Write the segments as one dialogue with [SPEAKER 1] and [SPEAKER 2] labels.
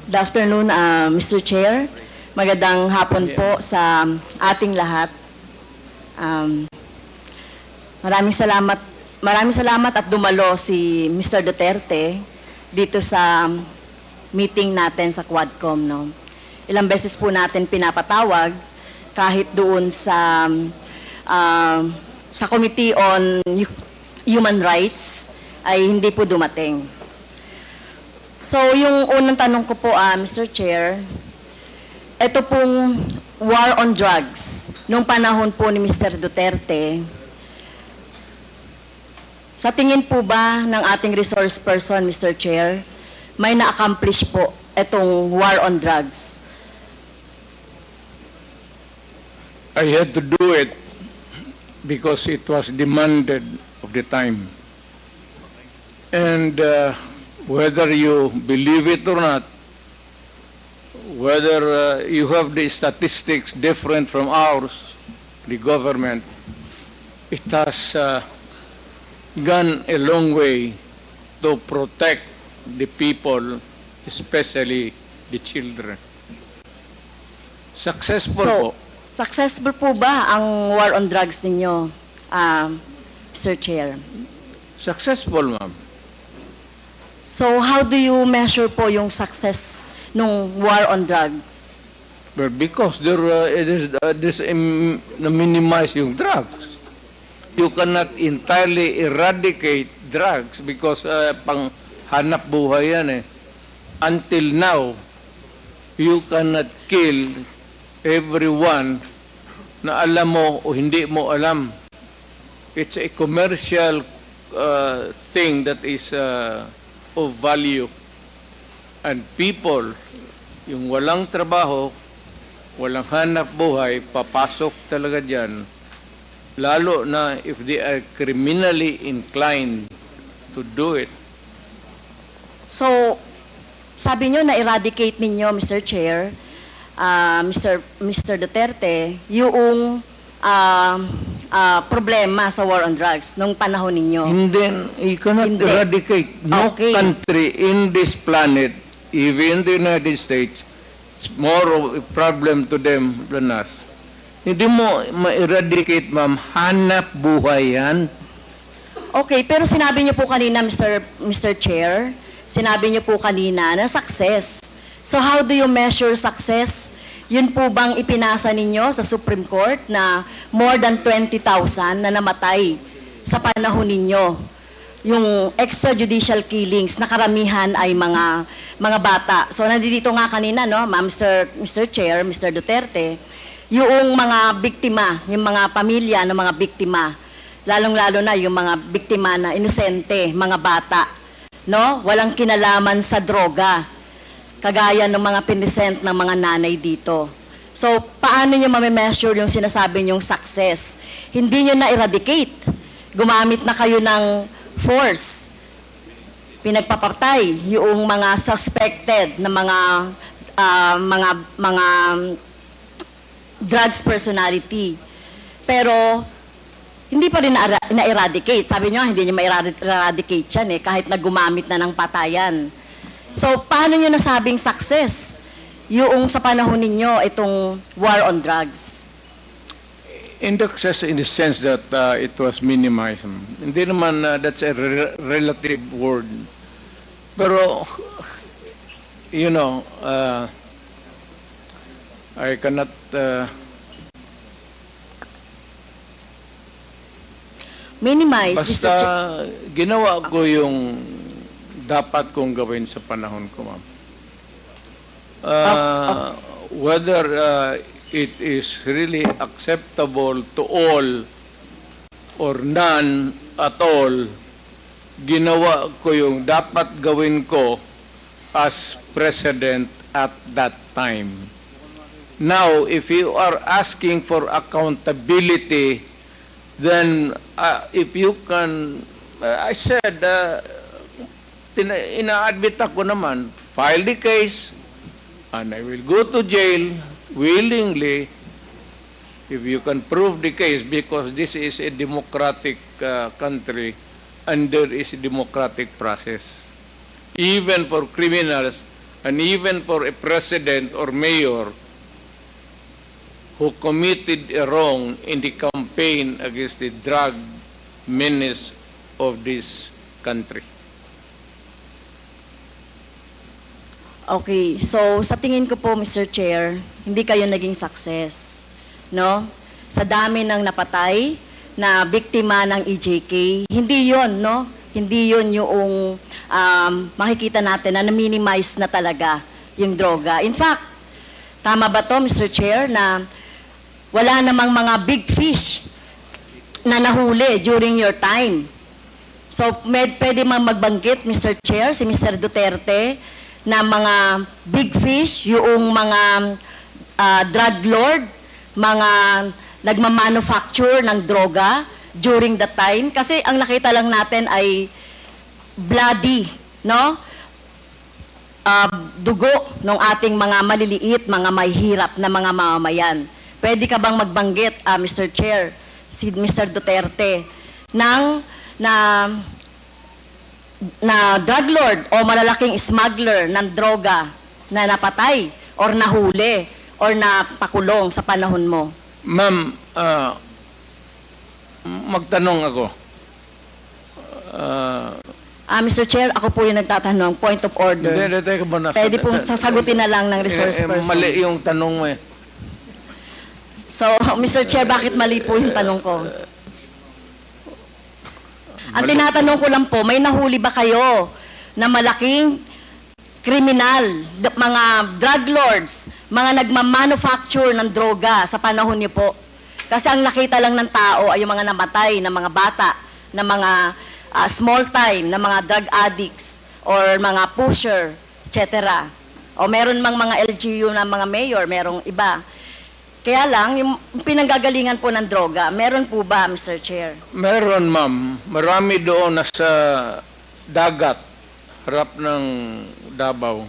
[SPEAKER 1] Good afternoon, Mr. Chair. Magandang hapon po sa ating lahat. Maraming salamat at dumalo si Mr. Duterte dito sa meeting natin sa Quadcom. No? Ilang beses po natin pinapatawag kahit doon sa Committee on Human Rights ay hindi po dumating. So, yung unang tanong ko po, Mr. Chair, ito pong war on drugs, nung panahon po ni Mr. Duterte, sa tingin po ba ng ating resource person, Mr. Chair, may na-accomplish po itong war on drugs?
[SPEAKER 2] I had to do it because it was demanded of the time. And whether you believe it or not, whether you have the statistics different from ours, the government, it has gone a long way to protect the people, especially the children. Successful po.
[SPEAKER 1] Successful po ba ang war on drugs ninyo, Mr. Chair?
[SPEAKER 2] Successful, ma'am.
[SPEAKER 1] So, how do you measure po yung success nung war on drugs?
[SPEAKER 2] Well, because there's minimize yung drugs. You cannot entirely eradicate drugs because pang hanap buhay yan eh. Until now, you cannot kill everyone na alam mo o hindi mo alam. It's a commercial thing that is of value. And people, yung walang trabaho, walang hanap buhay, papasok talaga dyan, lalo na if they are criminally inclined to do it.
[SPEAKER 1] So, sabi nyo na-eradicate ninyo, Mr. Chair, Mr. Duterte, yung problema sa war on drugs nung panahon ninyo.
[SPEAKER 2] And then, you cannot eradicate. No country in this planet, even the United States, it's more of a problem to them than us. Hindi mo ma-eradicate, ma'am. Hanap buhay yan.
[SPEAKER 1] Okay, pero sinabi niyo po kanina, Mr. Chair, sinabi niyo po kanina na success. So how do you measure success? Yun po bang ipinasa ninyo sa Supreme Court na more than 20,000 na namatay sa panahon ninyo? Yung extrajudicial killings na karamihan ay mga bata. So nandito nga kanina, no, Mr. Chair, Mr. Duterte, yung mga biktima, yung mga pamilya ng mga biktima, lalong-lalo na yung mga biktima na inosente, mga bata, no? Walang kinalaman sa droga, kagaya ng mga pinisent ng mga nanay dito. So, paano nyo mamimeasure yung sinasabi nyong success? Hindi nyo na-eradicate. Gumamit na kayo ng force. Pinagpapatay yung mga suspected na mga drugs personality. Pero, hindi pa rin na-eradicate. Sabi nyo, hindi nyo ma-eradicate yan eh, kahit na gumamit na ng patayan. So, paano nyo nasabing success yung sa panahon ninyo itong war on drugs?
[SPEAKER 2] In the sense that it was minimized. Hindi naman that's a relative word. Pero, you know, I cannot...
[SPEAKER 1] minimize.
[SPEAKER 2] Basta ginawa ko yung dapat kong gawin sa panahon ko, ma'am. Whether it is really acceptable to all or none at all, ginawa ko yung dapat gawin ko as president at that time. Now, if you are asking for accountability, then if you can, I said, ina-admit ako naman, file the case, and I will go to jail willingly if you can prove the case, because this is a democratic country and there is a democratic process. Even for criminals, and even for a president or mayor who committed a wrong in the campaign against the drug menace of this country.
[SPEAKER 1] Okay, so sa tingin ko po, Mr. Chair, hindi kayo naging success, no? Sa dami ng napatay na biktima ng EJK, hindi yon, no? Hindi yon yung makikita natin na na-minimize na talaga yung droga. In fact, tama ba to, Mr. Chair, na wala namang mga big fish na nahuli during your time? So, pwede mang magbanggit, Mr. Chair, si Mr. Duterte, na mga big fish, yung mga drug lord, mga nagmamanufacture ng droga during that time. Kasi ang nakita lang natin ay bloody, no? Dugo ng ating mga maliliit, mga mahihirap na mga mamamayan. Pwede ka bang magbanggit, Mr. Chair, si Mr. Duterte, na drug lord o malalaking smuggler ng droga na napatay or nahuli or napakulong sa panahon mo?
[SPEAKER 2] Ma'am, magtanong ako.
[SPEAKER 1] Mr. Chair, ako po yung nagtatanong. Point of order.
[SPEAKER 2] Hindi, teka muna.
[SPEAKER 1] Pwede po sasagutin na lang ng resource person.
[SPEAKER 2] Mali yung tanong mo eh.
[SPEAKER 1] So, Mr. Chair, bakit mali po yung tanong ko? Ang tinatanong ko lang po, may nahuli ba kayo na malaking kriminal, mga drug lords, mga nagmamanufacture ng droga sa panahon niyo po? Kasi ang nakita lang ng tao ay yung mga namatay na mga bata, na mga small time, na mga drug addicts, or mga pusher, etc. O meron mang mga LGU na mga mayor, merong iba. Kaya lang, yung pinanggagalingan po ng droga, meron po ba, Mr. Chair?
[SPEAKER 2] Meron, ma'am. Marami doon nasa dagat, harap ng Davao.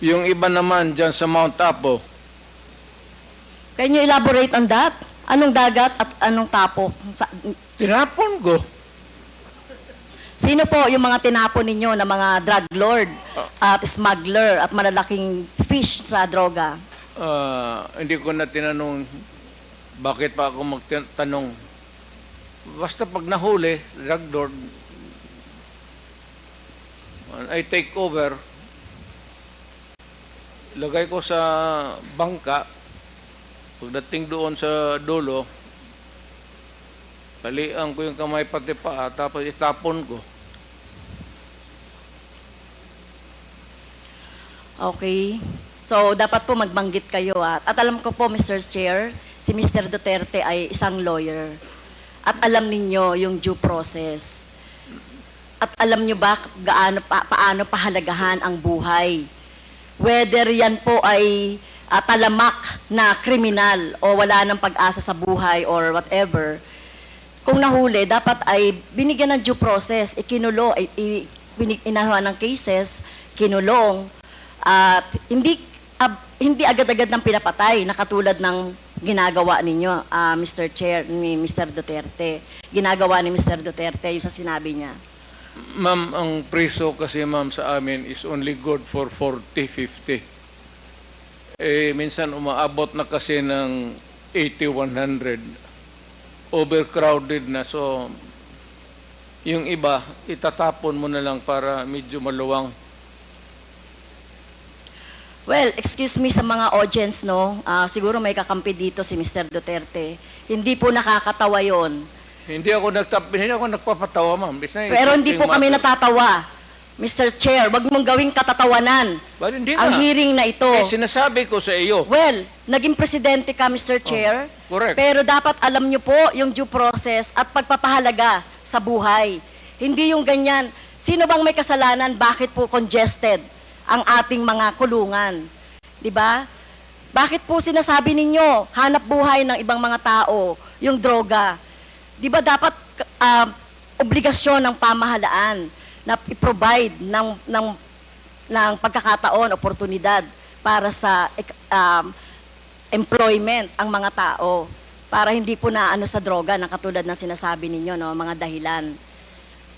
[SPEAKER 2] Yung iba naman dyan sa Mount Apo.
[SPEAKER 1] Can you elaborate on that? Anong dagat at anong tapo?
[SPEAKER 2] Tinapon ko.
[SPEAKER 1] Sino po yung mga tinapon ninyo na mga drug lord at smuggler at malalaking fish sa droga?
[SPEAKER 2] Hindi ko na tinanong bakit pa ako magtanong. Basta pag nahuli, drug lord, I take over, lagay ko sa bangka, pagdating doon sa dulo, talian ko yung kamay pati paa, tapos itapon ko.
[SPEAKER 1] Okay. So, dapat po magbanggit kayo. At alam ko po, Mr. Chair, si Mr. Duterte ay isang lawyer. At alam ninyo yung due process. At alam nyo ba paano pahalagahan ang buhay? Whether yan po ay talamak na kriminal o wala ng pag-asa sa buhay or whatever, kung nahuli, dapat ay binigyan ng due process, ikinulo, inahuan ng cases, kinulong, at hindi agad-agad ng pinapatay na katulad ng ginagawa ninyo, Mr. Chair, ni Mr. Duterte. Ginagawa ni Mr. Duterte yung sa sinabi niya.
[SPEAKER 2] Ma'am, ang preso kasi ma'am sa amin is only good for 40, 50. Minsan umaabot na kasi ng 80, 100. Overcrowded na. So, yung iba, itatapon mo na lang para medyo maluwang.
[SPEAKER 1] Well, excuse me sa mga audience, no? Siguro may kakampi dito si Mr. Duterte. Hindi po nakakatawa yon.
[SPEAKER 2] Hindi ako nagpapatawa, ma'am.
[SPEAKER 1] Pero hindi po kami natatawa. Mr. Chair, wag mong gawing katatawanan
[SPEAKER 2] But hindi
[SPEAKER 1] ang hearing na ito.
[SPEAKER 2] Sinasabi ko sa iyo.
[SPEAKER 1] Well, naging presidente ka, Mr. Chair.
[SPEAKER 2] Correct.
[SPEAKER 1] Pero dapat alam niyo po yung due process at pagpapahalaga sa buhay. Hindi yung ganyan. Sino bang may kasalanan? Bakit po congested ang ating mga kulungan? 'Di ba? Bakit po sinasabi ninyo hanap buhay ng ibang mga tao yung droga? 'Di ba dapat obligasyon ng pamahalaan na i-provide ng pagkakataon, oportunidad para sa employment ang mga tao para hindi po na ano sa droga na katulad ng sinasabi ninyo, no, mga dahilan.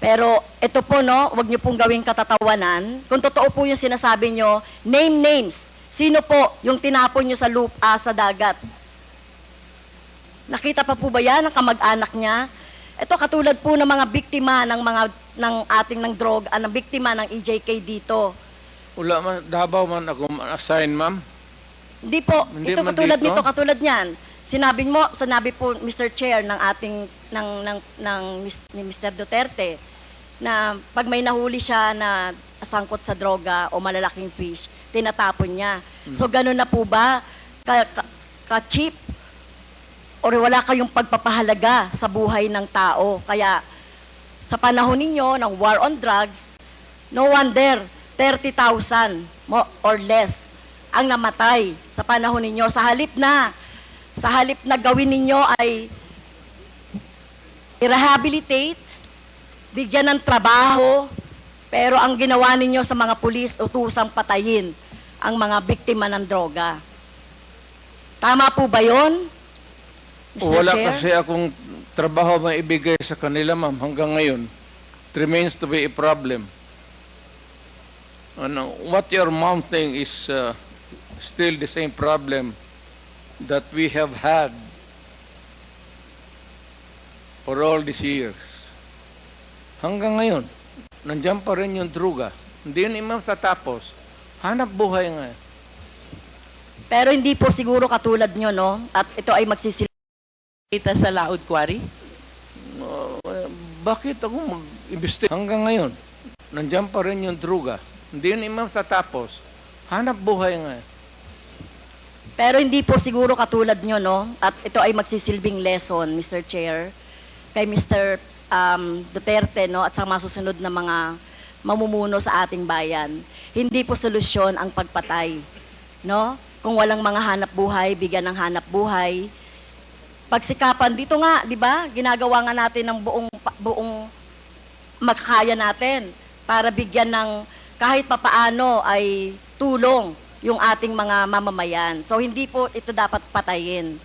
[SPEAKER 1] Pero ito po, no, wag niyo pong gawing katatawanan. Kung totoo po yung sinasabi niyo, name names. Sino po yung tinapon niyo sa sa dagat? Nakita pa po ba yan ng kamag-anak niya? Ito katulad po ng mga biktima ng ating ng droga, ng biktima ng EJK dito.
[SPEAKER 2] Wala man, Davao man ako assign, ma'am.
[SPEAKER 1] Hindi po,
[SPEAKER 2] Hindi
[SPEAKER 1] ito
[SPEAKER 2] man
[SPEAKER 1] katulad
[SPEAKER 2] dito?
[SPEAKER 1] nito, katulad niyan. Sinabi po Mr. Chair ng ating ni Mr. Duterte na pag may nahuli siya na sangkot sa droga o malalaking fish, tinatapon niya. So ganun na po ba ka-cheap or wala kayong pagpapahalaga sa buhay ng tao? Kaya sa panahon ninyo ng war on drugs, no wonder 30,000 or less ang namatay sa panahon ninyo. Sa halip na gawin ninyo ay i-rehabilitate, bigyan ng trabaho, pero ang ginawa ninyo sa mga pulis, utusang patayin ang mga biktima ng droga. Tama po ba yun, Mr.
[SPEAKER 2] Wala
[SPEAKER 1] Chair?
[SPEAKER 2] kasi akong trabaho maibigay sa kanila, ma'am, hanggang ngayon. It remains to be a problem. And what you're mounting is still the same problem that we have had for all these years. Hanggang ngayon, nandiyan pa rin yung droga. Hindi yun imam tatapos. Hanap buhay nga.
[SPEAKER 1] Pero hindi po siguro katulad nyo, no? At ito ay
[SPEAKER 3] Kita sa Laod Quarry?
[SPEAKER 2] Bakit ako mag-imbesti? Hanggang ngayon, nandiyan pa rin yung droga. Hindi yun imam tatapos. Hanap buhay nga.
[SPEAKER 1] Pero hindi po siguro katulad nyo, no? At ito ay magsisilbing lesson, Mr. Chair, kay Mr. Duterte, no? At sa mga susunod na mga mamumuno sa ating bayan. Hindi po solusyon ang pagpatay, no? Kung walang mga hanap buhay, bigyan ng hanap buhay. Pagsikapan dito nga, di ba? Ginagawa nga natin ng buong makakaya natin para bigyan ng kahit papaano ay tulong yung ating mga mamamayan. So hindi po ito dapat patayin,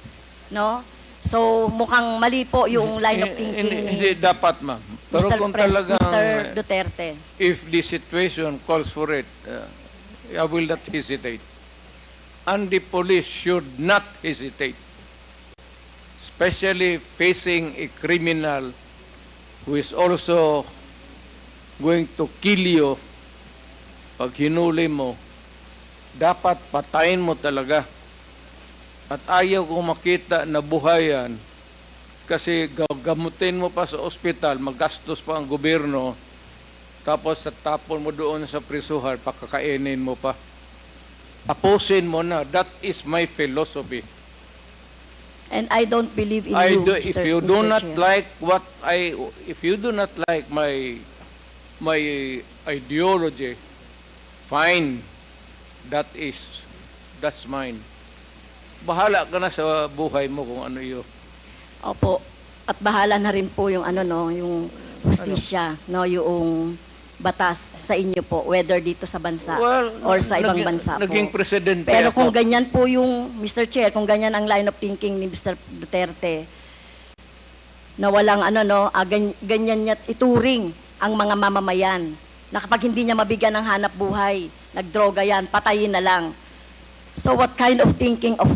[SPEAKER 1] no? So mukhang mali po yung line of thinking
[SPEAKER 2] Hindi
[SPEAKER 1] ni
[SPEAKER 2] dapat, ma'am. Pero kung talagang,
[SPEAKER 1] Mr. Duterte.
[SPEAKER 2] if the situation calls for it, I will not hesitate. And the police should not hesitate. Especially facing a criminal who is also going to kill you pag hinuli mo. Dapat patayin mo talaga. At ayaw kong makita na buhayan kasi gamutin mo pa sa ospital, magastos pa ang gobyerno, tapos tapon mo doon sa prisuhan, pakakainin mo pa. Tapusin mo na. That is my philosophy.
[SPEAKER 1] And I don't believe in
[SPEAKER 2] I
[SPEAKER 1] you,
[SPEAKER 2] do,
[SPEAKER 1] Mr.
[SPEAKER 2] if you do
[SPEAKER 1] Mr.
[SPEAKER 2] not
[SPEAKER 1] Chair.
[SPEAKER 2] like if you do not like my ideology, fine. That's mine. Bahala ka na sa buhay mo kung ano yun.
[SPEAKER 1] Opo. At bahala na rin po yung ano, no, yung hustisya, no, yung batas sa inyo po, whether dito sa bansa or sa ibang bansa po.
[SPEAKER 2] Naging presidente
[SPEAKER 1] Pero kung
[SPEAKER 2] ako.
[SPEAKER 1] ganyan po yung, Mr. Chair, kung ganyan ang line of thinking ni Mr. Duterte, na walang ano, no, ganyan niya ituring ang mga mamamayan, na kapag hindi niya mabigyan ng hanap buhay, nagdroga yan, patayin na lang. So what kind of thinking of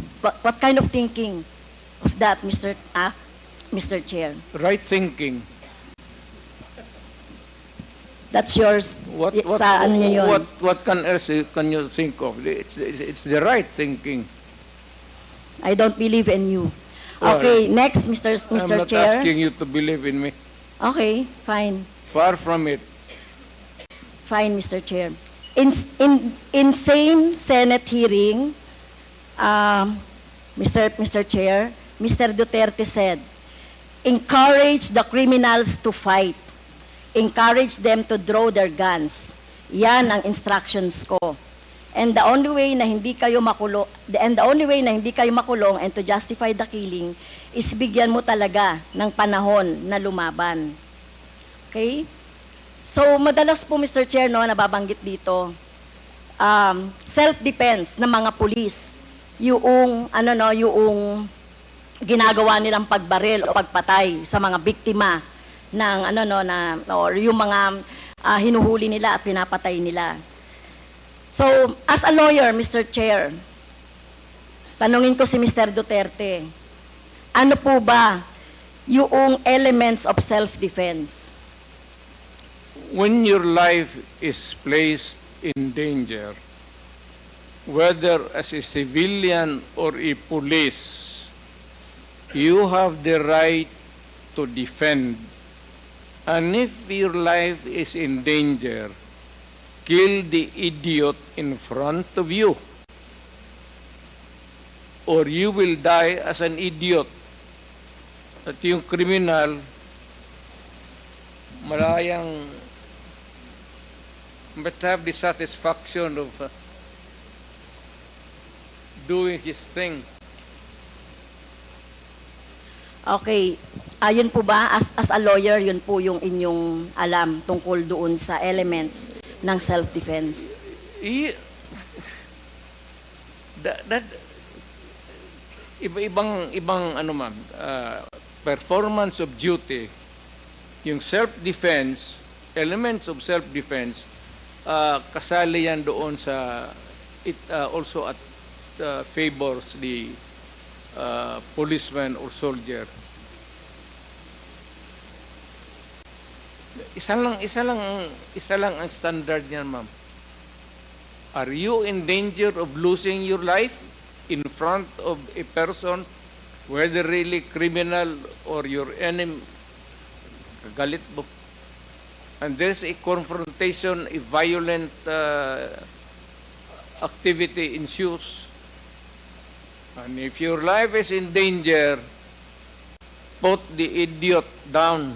[SPEAKER 1] that, Mr. Chair?
[SPEAKER 2] Right thinking.
[SPEAKER 1] That's yours. Sa ano niyo yun?
[SPEAKER 2] What can you think of? It's the right thinking.
[SPEAKER 1] I don't believe in you.
[SPEAKER 2] Well,
[SPEAKER 1] Okay, next, Mr.
[SPEAKER 2] I'm not
[SPEAKER 1] Chair.
[SPEAKER 2] asking you to believe in me.
[SPEAKER 1] Okay, fine.
[SPEAKER 2] Far from it.
[SPEAKER 1] Fine, Mr. Chair. In same Senate hearing, Mr. Chair, Mr. Duterte said, encourage the criminals to fight. Encourage them to draw their guns. Yan ang instructions ko. And the only way na hindi kayo makulong, and to justify the killing is bigyan mo talaga ng panahon na lumaban. Okay? So, madalas po, Mr. Chair, no, nababanggit dito, self-defense ng mga pulis, yung ginagawa nilang pagbaril o pagpatay sa mga biktima ng ano no na or yung mga hinuhuli nila at pinapatay nila. So, as a lawyer, Mr. Chair, tanungin ko si Mr. Duterte, ano po ba yung elements of self-defense?
[SPEAKER 2] When your life is placed in danger, whether as a civilian or a police, you have the right to defend. And if your life is in danger, kill the idiot in front of you, or you will die as an idiot. At yung kriminal, malayang but have the satisfaction of doing his thing.
[SPEAKER 1] Okay, yun po ba, as a lawyer, yun po yung inyong alam tungkol doon sa elements ng self-defense?
[SPEAKER 2] That ibang ano ma'am, performance of duty, yung self-defense, elements of self-defense, kasali yan doon sa it also at favors the policeman or soldier. Isa lang ang standard niyan, ma'am. Are you in danger of losing your life in front of a person, whether really criminal or your enemy? Galit mo. And there's a confrontation, a violent activity ensues. And if your life is in danger, put the idiot down.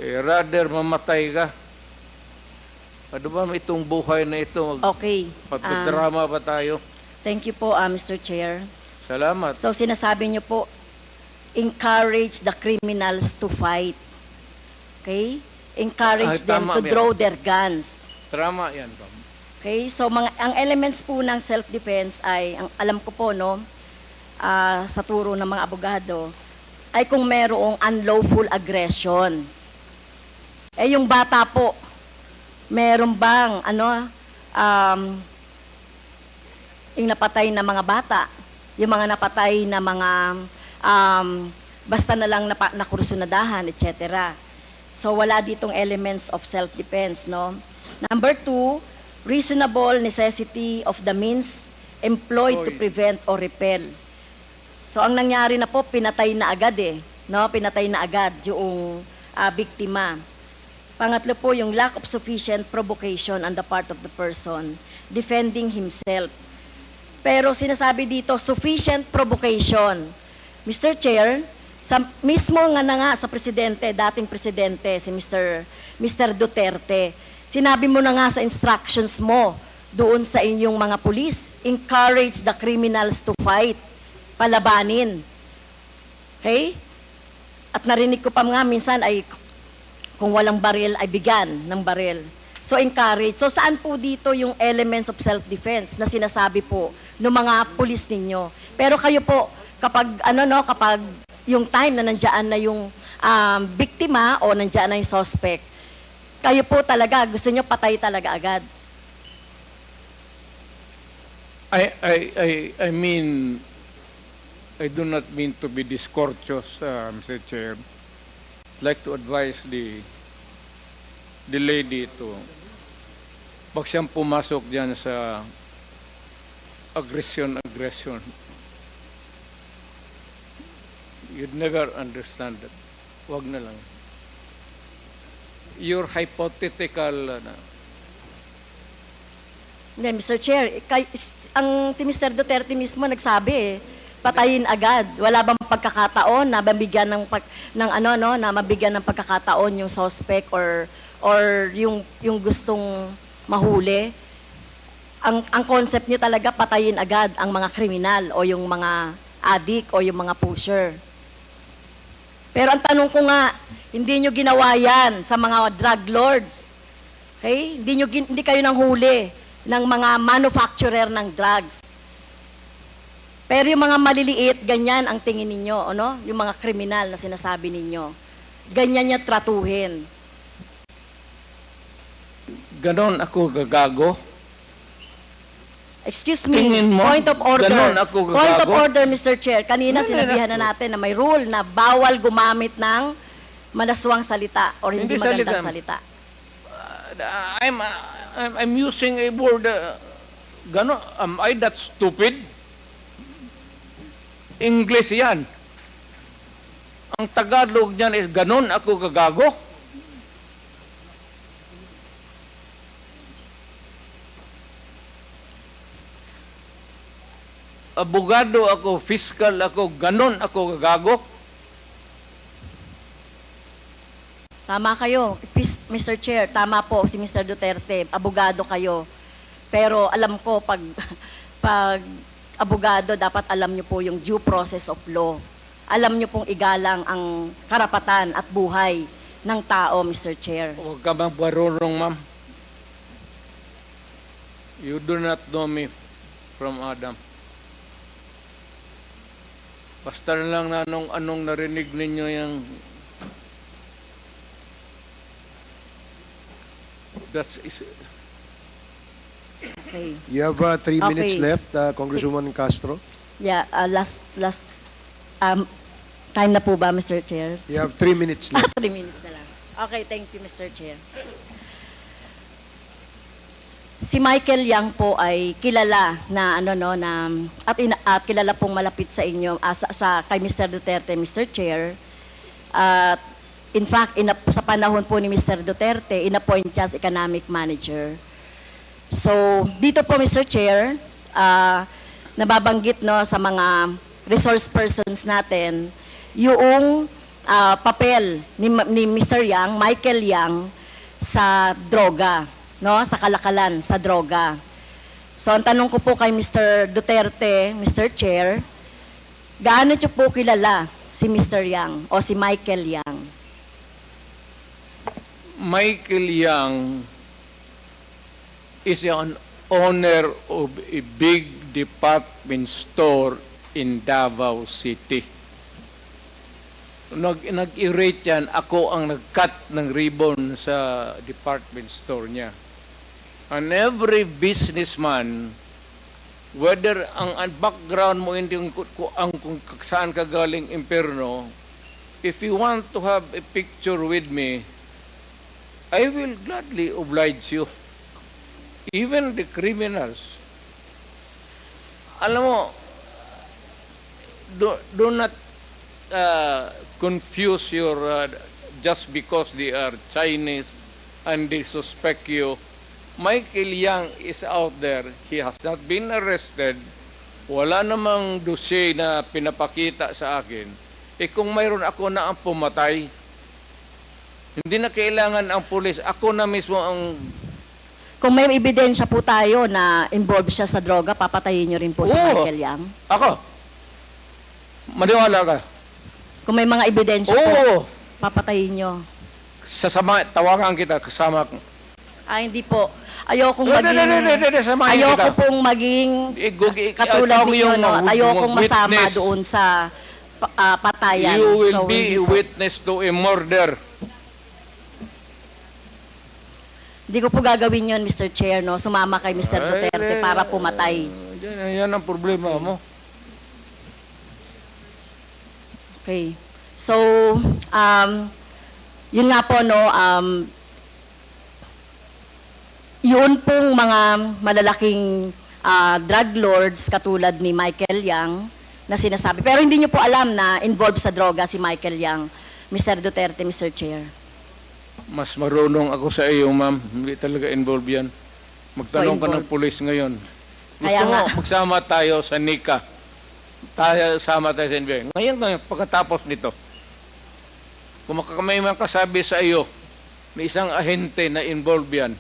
[SPEAKER 2] Rather mamatay ka. Ano ba itong buhay na ito?
[SPEAKER 1] Okay.
[SPEAKER 2] Magpadrama ba tayo?
[SPEAKER 1] Thank you po, Mr. Chair.
[SPEAKER 2] Salamat.
[SPEAKER 1] So, sinasabi niyo po, encourage the criminals to fight. Okay? Encourage them
[SPEAKER 2] tama
[SPEAKER 1] to
[SPEAKER 2] yan.
[SPEAKER 1] draw their guns.
[SPEAKER 2] Drama yan, ma'am.
[SPEAKER 1] Okay? So, ang elements po ng self-defense ay, ang alam ko po, no, sa turo ng mga abogado, ay kung merong unlawful aggression. Eh, yung bata po, meron bang, yung napatay na mga bata, yung mga napatay na mga, basta na lang nakursunadahan, etc. So, wala ditong elements of self-defense, no? Number 2, reasonable necessity of the means employed to prevent or repel. So, ang nangyari na po, pinatay na agad no? Pinatay na agad yung biktima. Pangatlo po, yung lack of sufficient provocation on the part of the person defending himself. Pero sinasabi dito, sufficient provocation. Mr. Chair, mismo nga sa presidente, dating presidente, si Mr. Duterte, sinabi mo na nga sa instructions mo doon sa inyong mga pulis, encourage the criminals to fight, palabanin. Okay? At narinig ko pa nga minsan ay kung walang baril ay bigyan ng baril. So encourage. So saan po dito yung elements of self-defense na sinasabi po ng mga pulis ninyo? Pero kayo po, kapag kapag yung time na nandiyan na yung biktima o nandiyan na yung suspect, kayo po talaga, gusto nyo patay talaga agad.
[SPEAKER 2] I mean, I do not mean to be discourteous, Mr. Chair. I'd like to advise the lady to, pag siyang pumasok dyan sa aggression, you'd never understand that. Wag na lang. Your hypothetical
[SPEAKER 1] Hindi, Mr. Chair, si Mr. Duterte mismo nagsabi patayin agad. Wala bang pagkakataon na mabigyan na mabigyan ng pagkakataon yung suspect or yung gustong mahuli? Ang concept niyo talaga patayin agad ang mga kriminal o yung mga addict o yung mga pusher. Pero ang tanong ko nga, hindi nyo ginawa yan sa mga drug lords. Okay? Hindi kayo nang huli ng mga manufacturer ng drugs. Pero yung mga maliliit, ganyan ang tingin ninyo, ano? Yung mga kriminal na sinasabi ninyo. ganyan niya tratuhin.
[SPEAKER 2] Ganon ako gagago.
[SPEAKER 1] Excuse me,
[SPEAKER 2] Tingin mo,
[SPEAKER 1] point of order.
[SPEAKER 2] ganon ako
[SPEAKER 1] Point of
[SPEAKER 2] gagago?
[SPEAKER 1] order, Mr. Chair. Kanina sinabihan na natin na may rule na bawal gumamit ng manaswang salita or hindi
[SPEAKER 2] Hindi
[SPEAKER 1] magandang
[SPEAKER 2] salita.
[SPEAKER 1] salita.
[SPEAKER 2] I'm using a word, ganon, am I that stupid? English yan. Ang Tagalog niyan is ganon ako gagago. Abogado ako, fiscal ako, ganon ako gagago.
[SPEAKER 1] Tama kayo, Mr. Chair, tama po si Mr. Duterte, abogado kayo. Pero alam ko, pag abogado, dapat alam niyo po yung due process of law. Alam niyo pong igalang ang karapatan at buhay ng tao, Mr. Chair.
[SPEAKER 2] Huwag ka bang marunong, ma'am. You do not know me from Adam. Basta na lang na anong narinig ninyo yung that's is
[SPEAKER 1] Okay.
[SPEAKER 4] You have 3 minutes
[SPEAKER 1] Okay.
[SPEAKER 4] left, Congresswoman Castro.
[SPEAKER 1] Yeah, last time na po ba, Mr. Chair?
[SPEAKER 4] You have 3 minutes left.
[SPEAKER 1] 3 minutes na lang. Okay, thank you, Mr. Chair. Si Michael Yang po ay kilala na at kilala pong malapit sa inyo sa kay Mr. Duterte, Mr. Chair. At in fact, sa panahon po ni Mr. Duterte, inappoint siya as economic manager. So, dito po, Mr. Chair, nababanggit sa mga resource persons natin yung papel ni Mr. Yang, Michael Yang, sa droga, sa kalakalan, sa droga. So, ang tanong ko po kay Mr. Duterte, Mr. Chair, gaano niyo po kilala si Mr. Yang o si Michael Yang?
[SPEAKER 2] Michael Yang is an owner of a big department store in Davao City. Nag-irate yan, ako ang nag-cut ng ribbon sa department store niya. And every businessman, whether ang background mo hindi kung saan ka galing impyerno, if you want to have a picture with me, I will gladly oblige you. Even the criminals. Alam mo, do not confuse your, just because they are Chinese and they suspect you. Michael Yang is out there. He has not been arrested. Wala namang dossier na pinapakita sa akin. Kung mayroon ako na ang pumatay, hindi na kailangan ang pulis. Ako na mismo ang...
[SPEAKER 1] Kung may ebidensya po tayo na involved siya sa droga, papatayin niyo rin po si
[SPEAKER 2] Oo.
[SPEAKER 1] Michael Yang?
[SPEAKER 2] Ako? Maniwala ka?
[SPEAKER 1] Kung may mga ebidensya po,
[SPEAKER 2] Oo.
[SPEAKER 1] papatayin niyo?
[SPEAKER 2] Sasama, tawagan kita, kasama ko.
[SPEAKER 1] Hindi po. Ayokong
[SPEAKER 2] Samahin
[SPEAKER 1] ayoko
[SPEAKER 2] kita.
[SPEAKER 1] pong maging katulad
[SPEAKER 2] Ikaw
[SPEAKER 1] ninyo,
[SPEAKER 2] yung
[SPEAKER 1] ayokong masama
[SPEAKER 2] witness.
[SPEAKER 1] doon sa patayan.
[SPEAKER 2] You will
[SPEAKER 1] So,
[SPEAKER 2] be
[SPEAKER 1] hindi
[SPEAKER 2] a
[SPEAKER 1] po.
[SPEAKER 2] witness to a murder.
[SPEAKER 1] Hindi ko po gagawin yun, Mr. Chair, sumama kay Mr. Duterte para pumatay.
[SPEAKER 2] Yan ang problema mo.
[SPEAKER 1] Okay. So, yun nga po, yun pong mga malalaking drug lords katulad ni Michael Yang na sinasabi. Pero hindi nyo po alam na involved sa droga si Michael Yang, Mr. Duterte, Mr. Chair.
[SPEAKER 2] Mas marunong ako sa iyo, ma'am. Hindi talaga involved yan. Magtanong ka ng
[SPEAKER 1] involved.
[SPEAKER 2] pulis ngayon. Gusto
[SPEAKER 1] Kaya
[SPEAKER 2] mo,
[SPEAKER 1] nga.
[SPEAKER 2] magsama tayo sa NICA. Sama tayo sa NBI. Ngayon, pagkatapos nito, kung may makasabi sa iyo na isang ahente na involved yan,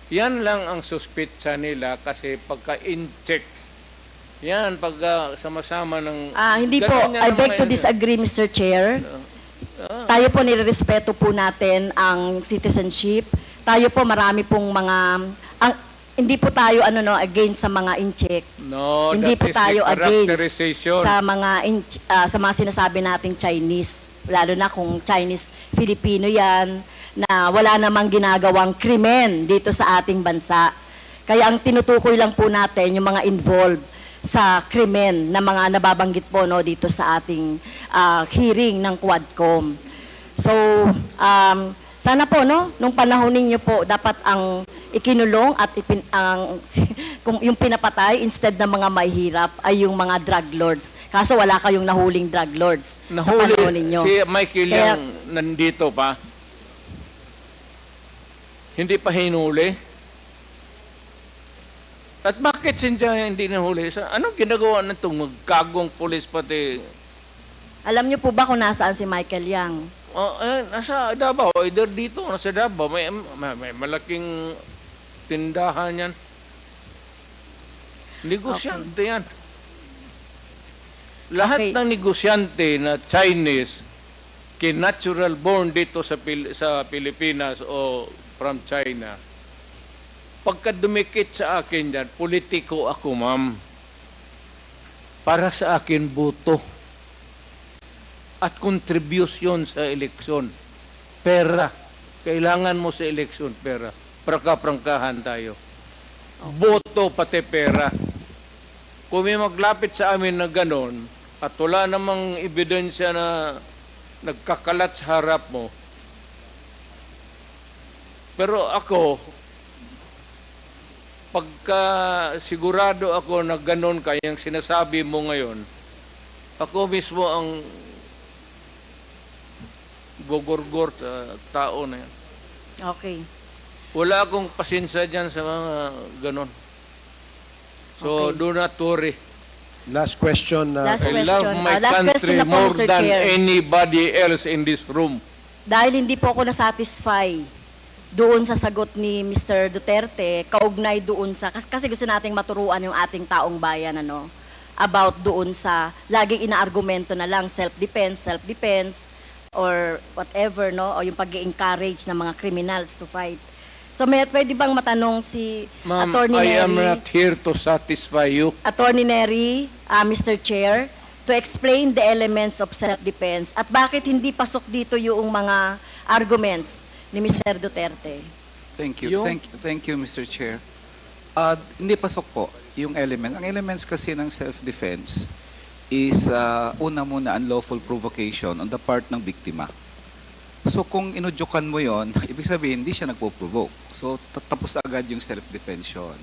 [SPEAKER 2] yan lang ang suspitsa nila kasi pagka-in-check, yan, pag sama-sama ng...
[SPEAKER 1] Hindi po,
[SPEAKER 2] Ganun yan
[SPEAKER 1] I
[SPEAKER 2] ang
[SPEAKER 1] beg to
[SPEAKER 2] mga-
[SPEAKER 1] disagree, Mr. Chair. Tayo po nirerespeto po natin ang citizenship. Tayo po marami pong mga hindi po tayo against sa mga in-check.
[SPEAKER 2] No,
[SPEAKER 1] Hindi
[SPEAKER 2] that
[SPEAKER 1] po
[SPEAKER 2] is
[SPEAKER 1] tayo
[SPEAKER 2] the
[SPEAKER 1] against
[SPEAKER 2] characterization.
[SPEAKER 1] sa mga sinasabi nating Chinese. lalo na kung Chinese Filipino yan, na wala namang ginagawang krimen dito sa ating bansa. Kaya ang tinutukoy lang po natin yung mga involved sa krimen na mga nababanggit po no, dito sa ating hearing ng Quadcom. So, sana po, no, nung panahon ninyo po, dapat ang ikinulong at kung yung pinapatay instead ng mga mahihirap ay yung mga drug lords. Kaso wala kayong nahuling drug lords sa panahon ninyo.
[SPEAKER 2] Si Michael
[SPEAKER 1] Kaya-
[SPEAKER 2] yung nandito pa. Hindi pa hinuli. At bakit siya hindi nahuli? Anong ginagawa na itong magkagong pulis pati?
[SPEAKER 1] Alam niyo po ba kung nasaan si Michael Yang?
[SPEAKER 2] Nasa Davao, either dito o nasa Davao. May malaking tindahan yan. Negosyante yan. Lahat
[SPEAKER 1] Okay.
[SPEAKER 2] ng negosyante na Chinese, natural born dito sa Pilipinas o from China, pagka dumikit sa akin yan, politiko ako, ma'am. Para sa akin, buto. At kontribusyon sa eleksyon. Pera. Kailangan mo sa eleksyon, pera. Prangkahan tayo. Boto pati pera. Kung may maglapit sa amin na ganon, at wala namang ebidensya na nagkakalat sa harap mo, pero ako, pagka sigurado ako na ganon kayang sinasabi mo ngayon, ako mismo ang gogorgor sa tao na yan.
[SPEAKER 1] Okay.
[SPEAKER 2] Wala akong pasensya dyan sa mga ganon. So,
[SPEAKER 1] Okay.
[SPEAKER 2] do not worry.
[SPEAKER 4] Last question.
[SPEAKER 1] Last
[SPEAKER 2] I love
[SPEAKER 1] question.
[SPEAKER 2] my
[SPEAKER 1] Last question
[SPEAKER 2] country
[SPEAKER 1] na po,
[SPEAKER 2] more
[SPEAKER 1] Mr.
[SPEAKER 2] than
[SPEAKER 1] Chair.
[SPEAKER 2] anybody else in this room.
[SPEAKER 1] Dahil hindi po ako nasatisfy doon sa sagot ni Mr. Duterte, kaugnay doon sa, kasi gusto nating maturuan yung ating taong bayan, ano, about doon sa, laging inaargumento na lang, self-defense, or whatever, no, o yung pag-encourage ng mga criminals to fight. So, pwede bang matanong si
[SPEAKER 2] Ma'am,
[SPEAKER 1] Attorney
[SPEAKER 2] I am
[SPEAKER 1] Neri?
[SPEAKER 2] not here to satisfy you.
[SPEAKER 1] Attorney Neri, Mr. Chair, to explain the elements of self-defense at bakit hindi pasok dito yung mga arguments ni Mr. Duterte.
[SPEAKER 5] Thank you.
[SPEAKER 2] Yung-
[SPEAKER 5] Thank you, Mr. Chair. Hindi pasok po yung element. Ang elements kasi ng self-defense is una muna unlawful provocation on the part ng biktima. So kung inudyukan mo yon, ibig sabihin hindi siya nagpo-provoke. So tapos agad yung self-defense yun.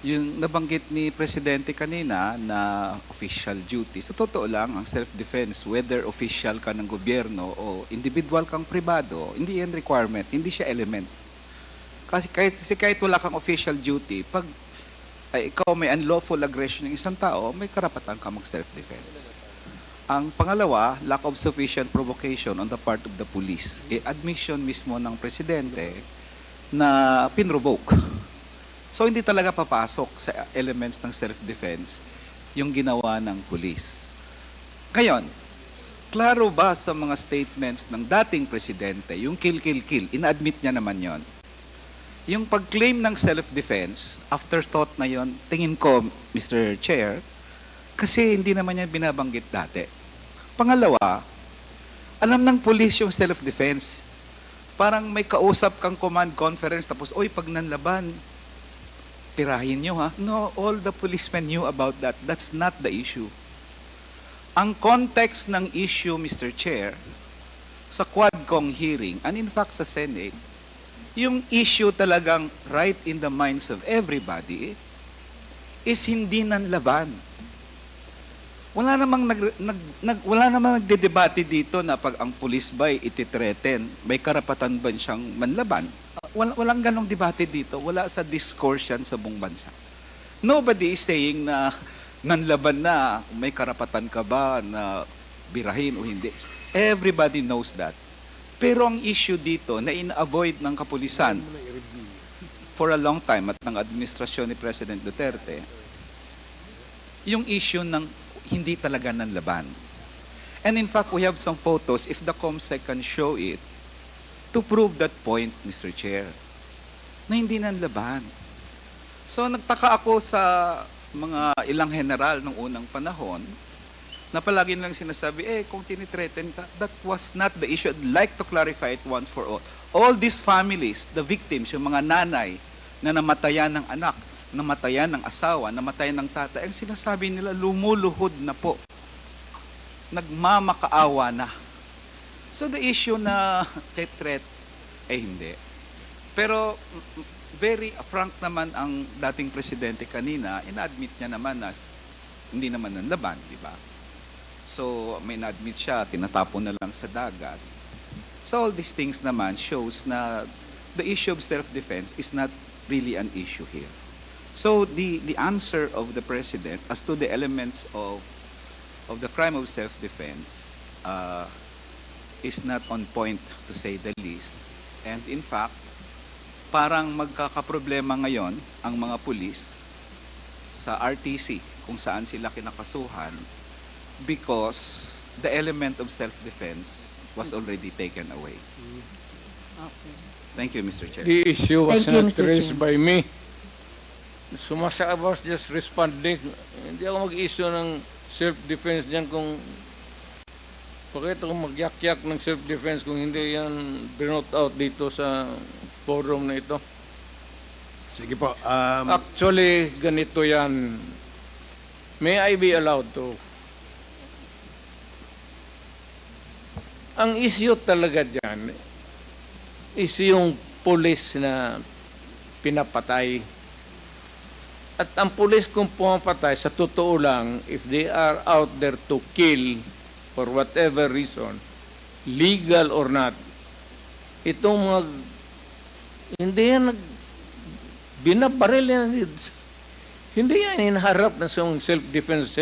[SPEAKER 5] Yung nabanggit ni Presidente kanina na official duty, sa totoo lang, ang self-defense, whether official ka ng gobyerno o individual kang pribado, hindi yan requirement, hindi siya element. Kasi kahit wala kang official duty, pag ikaw may unlawful aggression ng isang tao, may karapatan ka mag-self-defense. Ang pangalawa, lack of sufficient provocation on the part of the police. Admission mismo ng Presidente na pinrovoke. So hindi talaga papasok sa elements ng self-defense yung ginawa ng police. Ngayon, klaro ba sa mga statements ng dating presidente, yung kill, ina-admit niya naman yon. Yung pag-claim ng self-defense, afterthought na yon, tingin ko, Mr. Chair, kasi hindi naman yan binabanggit dati. Pangalawa, alam ng police yung self-defense. Parang may kausap kang command conference, tapos, oy, pag nanlaban, tirahin nyo ha. No, all the policemen knew about that. That's not the issue. Ang context ng issue, Mr. Chair, sa Quadcom hearing, and in fact sa Senate, yung issue talagang right in the minds of everybody is hindi nanlaban. Wala namang wala namang nagdedebate dito na pag ang police ba ititreten, may karapatan ba siyang manlaban? Walang ganong debate dito. Wala sa discourse yan sa buong bansa. Nobody is saying na nanlaban na, may karapatan ka ba na birahin o hindi. Everybody knows that. Pero ang issue dito na ina-avoid ng kapulisan for a long time at ng administrasyon ni President Duterte, yung issue ng hindi talaga nanlaban. And in fact, we have some photos, if the COMSEC can show it, to prove that point, Mr. Chair, na hindi nanlaban. So nagtaka ako sa mga ilang general nung unang panahon na palagi nilang sinasabi, kung tinitreaten ka, that was not the issue. I'd like to clarify it once for all. All these families, the victims, yung mga nanay na namatayan ng anak, namatayan ng asawa, namatayan ng tatay, ang sinasabi nila, lumuluhod na po. Nagmamakaawa na. So the issue na threat, hindi. Pero very frank naman ang dating presidente kanina, ina-admit niya naman na hindi naman ng laban, di ba? So may na-admit siya, tinatapon na lang sa dagat. So all these things naman shows na the issue of self-defense is not really an issue here. So the answer of the president as to the elements of the crime of self-defense is not on point, to say the least. And in fact, parang magkakaproblema ngayon ang mga pulis sa RTC kung saan sila kinakasuhan because the element of self-defense was already taken away. Thank you, Mr. Chair.
[SPEAKER 2] The issue was
[SPEAKER 1] Thank you,
[SPEAKER 2] not
[SPEAKER 1] Mr.
[SPEAKER 2] raised
[SPEAKER 1] Chair.
[SPEAKER 2] by me. I was just responding. Hindi ako mag-issue ng self-defense diyan kung bakit ako mag-yak-yak ng self-defense kung hindi yan binote out dito sa forum na ito.
[SPEAKER 4] Sige po.
[SPEAKER 2] Actually, ganito yan. May I be allowed to? Ang issue talaga dyan is yung pulis na pinapatay. At ang pulis kung pumapatay, sa totoo lang, if they are out there to kill for whatever reason, legal or not, itong mga, hindi yan binabaril yan. Hindi yan hinaharap na sa self-defense.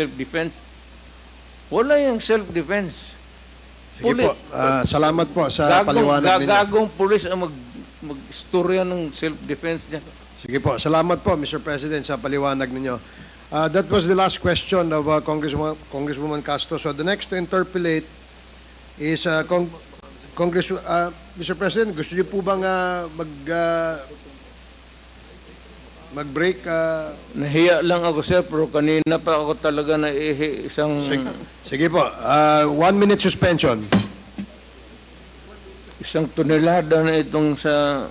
[SPEAKER 2] Wala yung self-defense.
[SPEAKER 4] Sige po. Salamat po sa paliwanag ninyo.
[SPEAKER 2] Gagong pulis ang mag-istorya ng self-defense niya.
[SPEAKER 4] Sige po. Salamat po, Mr. President, sa paliwanag ninyo. That was the last question of Congresswoman Castro. So the next to interpolate is Mr. President, gusto niyo po bang mag-break?
[SPEAKER 2] Nahiya lang ako, sir, pero kanina pa ako talaga naihi isang...
[SPEAKER 4] Sige po. 1 minute suspension.
[SPEAKER 2] Isang tonelada na itong sa